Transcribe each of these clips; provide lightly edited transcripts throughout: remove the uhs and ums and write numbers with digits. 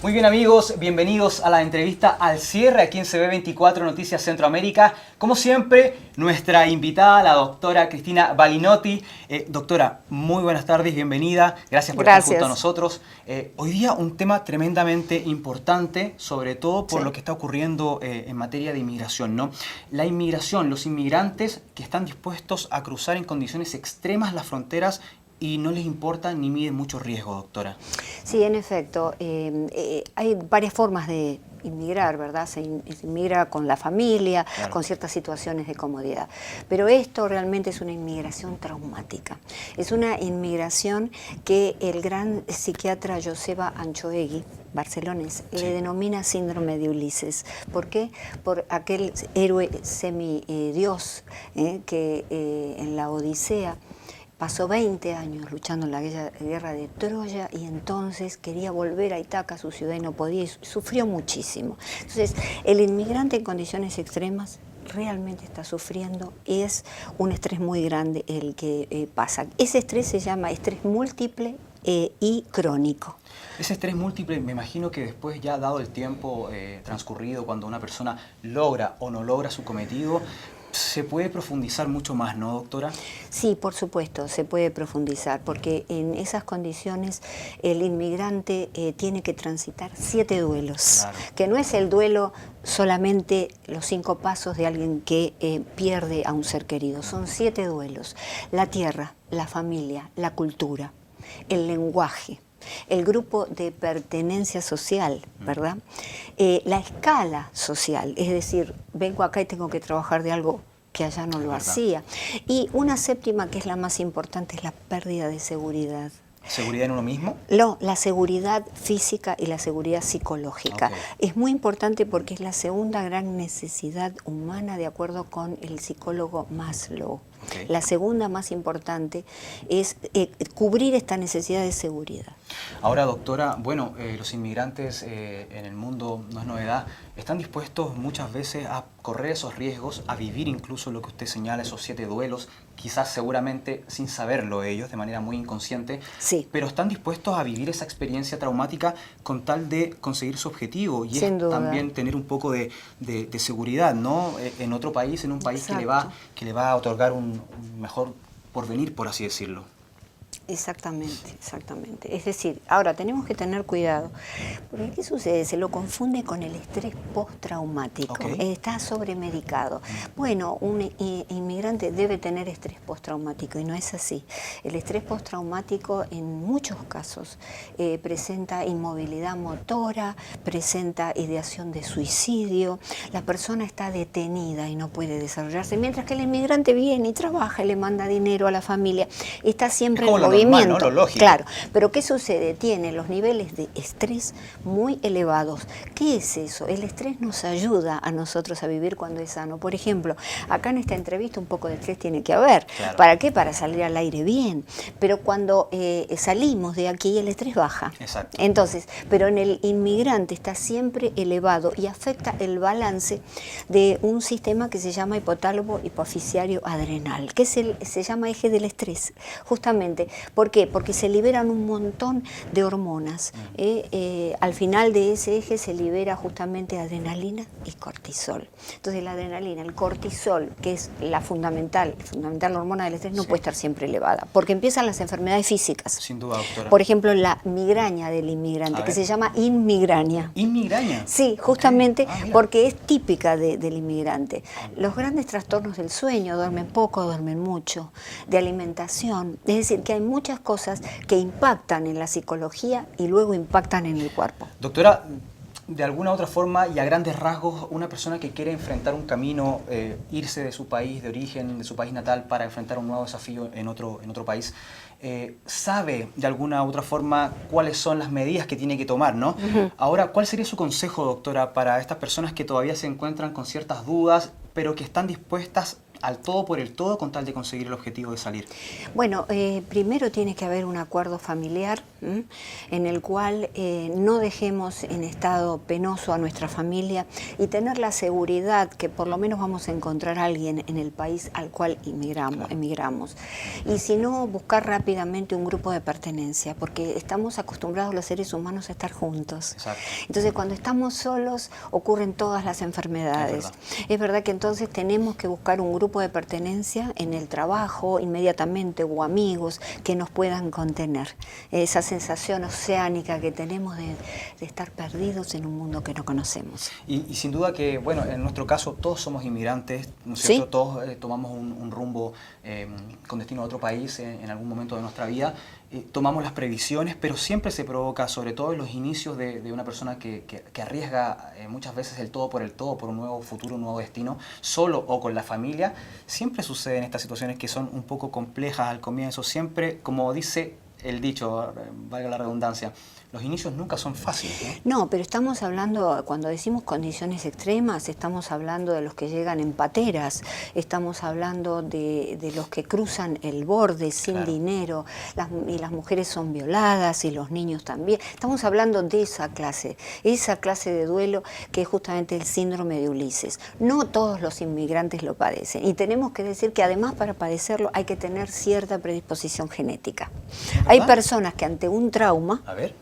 Muy bien amigos, bienvenidos a la entrevista al cierre aquí en CB24 Noticias Centroamérica. Como siempre, nuestra invitada, la doctora Cristina Balinotti. Doctora, muy buenas tardes, bienvenida. Gracias por estar junto a nosotros. Hoy día un tema tremendamente importante, sobre todo por lo que está ocurriendo en materia de inmigración, ¿no? La inmigración, los inmigrantes que están dispuestos a cruzar en condiciones extremas las fronteras y no les importa ni miden mucho riesgo, doctora. Sí, en efecto. Hay varias formas de inmigrar, ¿verdad? Se inmigra con la familia, claro, con ciertas situaciones de comodidad. Pero esto realmente es una inmigración traumática. Es una inmigración que el gran psiquiatra Joseba Anchoegui, barcelonés, le denomina síndrome de Ulises. ¿Por qué? Por aquel héroe semidios que en la Odisea pasó 20 años luchando en la guerra de Troya y entonces quería volver a Ítaca, su ciudad, y no podía, y sufrió muchísimo. Entonces, el inmigrante en condiciones extremas realmente está sufriendo, es un estrés muy grande el que pasa. Ese estrés se llama estrés múltiple y crónico. Ese estrés múltiple, me imagino que después, ya dado el tiempo transcurrido, cuando una persona logra o no logra su cometido, se puede profundizar mucho más, ¿no, doctora? Sí, por supuesto, se puede profundizar, porque en esas condiciones el inmigrante tiene que transitar 7 duelos, claro, que no es el duelo solamente los 5 pasos de alguien que pierde a un ser querido, son 7 duelos: la tierra, la familia, la cultura, el lenguaje, el grupo de pertenencia social, ¿verdad? La escala social, es decir, vengo acá y tengo que trabajar de algo que allá no lo hacía. Y una séptima, que es la más importante, es la pérdida de seguridad. ¿Seguridad en uno mismo? No, la seguridad física y la seguridad psicológica. Okay. Es muy importante porque es la segunda gran necesidad humana, de acuerdo con el psicólogo Maslow. Okay. La segunda más importante es cubrir esta necesidad de seguridad. Ahora, doctora, bueno, los inmigrantes en el mundo, no es novedad, están dispuestos muchas veces a correr esos riesgos, a vivir incluso lo que usted señala, esos 7 duelos, quizás seguramente sin saberlo ellos, de manera muy inconsciente, sí, pero están dispuestos a vivir esa experiencia traumática con tal de conseguir su objetivo, y sin es duda también tener un poco de seguridad, ¿no? En otro país, en un país que le va a otorgar un mejor porvenir, por así decirlo. Exactamente, exactamente. Es decir, ahora tenemos que tener cuidado, porque ¿qué sucede? Se lo confunde con el estrés postraumático. Okay. Está sobremedicado. Bueno, un inmigrante debe tener estrés postraumático y no es así. El estrés postraumático en muchos casos presenta inmovilidad motora, presenta ideación de suicidio, la persona está detenida y no puede desarrollarse, mientras que el inmigrante viene y trabaja y le manda dinero a la familia, está siempre en movimiento. Normal, ¿no? Lo lógico. Claro, pero ¿qué sucede? Tiene los niveles de estrés muy elevados. ¿Qué es eso? El estrés nos ayuda a nosotros a vivir cuando es sano. Por ejemplo, acá en esta entrevista un poco de estrés tiene que haber. Claro. ¿Para qué? Para salir al aire bien. Pero cuando salimos de aquí, el estrés baja. Exacto. Entonces, pero en el inmigrante está siempre elevado y afecta el balance de un sistema que se llama hipotálamo hipoficiario adrenal, que se llama eje del estrés, justamente. ¿Por qué? Porque se liberan un montón de hormonas. Al final de ese eje se libera justamente adrenalina y cortisol. Entonces la adrenalina, el cortisol, que es la fundamental hormona del estrés, no puede estar siempre elevada, porque empiezan las enfermedades físicas. Sin duda, doctora. Por ejemplo, la migraña del inmigrante, que se llama inmigraña. ¿Inmigraña? Sí, justamente porque es típica del inmigrante. Los grandes trastornos del sueño, duermen poco, duermen mucho, de alimentación, es decir, que hay muchas cosas que impactan en la psicología y luego impactan en el cuerpo. Doctora, de alguna otra forma y a grandes rasgos, una persona que quiere enfrentar un camino, irse de su país de origen, de su país natal, para enfrentar un nuevo desafío en otro país, sabe de alguna otra forma cuáles son las medidas que tiene que tomar, ¿no? Ahora, ¿cuál sería su consejo, doctora, para estas personas que todavía se encuentran con ciertas dudas, pero que están dispuestas al todo por el todo con tal de conseguir el objetivo de salir? Bueno, primero tiene que haber un acuerdo familiar en el cual no dejemos en estado penoso a nuestra familia y tener la seguridad que por lo menos vamos a encontrar a alguien en el país al cual emigramos. Y si no, buscar rápidamente un grupo de pertenencia, porque estamos acostumbrados los seres humanos a estar juntos. Exacto. Entonces, cuando estamos solos ocurren todas las enfermedades. Es verdad que entonces tenemos que buscar un grupo de pertenencia en el trabajo inmediatamente o amigos que nos puedan contener. Esa sensación oceánica que tenemos de estar perdidos en un mundo que no conocemos. Y sin duda que, bueno, en nuestro caso todos somos inmigrantes, ¿no es cierto? ¿Sí? Todos tomamos un rumbo con destino a otro país en algún momento de nuestra vida. Tomamos las previsiones, pero siempre se provoca, sobre todo en los inicios de una persona que arriesga muchas veces el todo por un nuevo futuro, un nuevo destino, solo o con la familia. Siempre suceden estas situaciones que son un poco complejas al comienzo. Siempre, como dice el dicho, valga la redundancia, los inicios nunca son fáciles, ¿no? No, pero estamos hablando, cuando decimos condiciones extremas, estamos hablando de los que llegan en pateras, estamos hablando de los que cruzan el borde sin dinero, y las mujeres son violadas y los niños también. Estamos hablando de esa clase de duelo que es justamente el síndrome de Ulises. No todos los inmigrantes lo padecen y tenemos que decir que además para padecerlo hay que tener cierta predisposición genética. Hay personas que ante un trauma... A ver.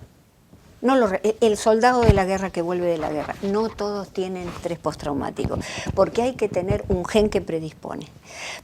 El soldado de la guerra que vuelve de la guerra, no todos tienen estrés postraumático, porque hay que tener un gen que predispone.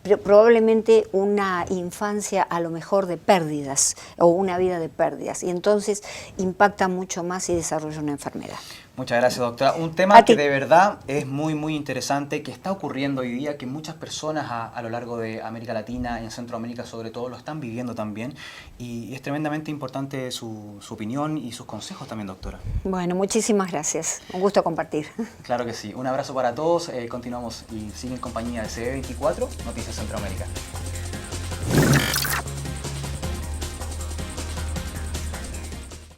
Pero probablemente una infancia a lo mejor de pérdidas o una vida de pérdidas, y entonces impacta mucho más y desarrolla una enfermedad. Muchas gracias, doctora. Un tema que de verdad es muy interesante, que está ocurriendo hoy día, que muchas personas a lo largo de América Latina, en Centroamérica sobre todo, lo están viviendo también. Y es tremendamente importante su opinión y sus consejos también, doctora. Bueno, muchísimas gracias. Un gusto compartir. Claro que sí. Un abrazo para todos. Continuamos y sigue en compañía de CB24, Noticias Centroamérica.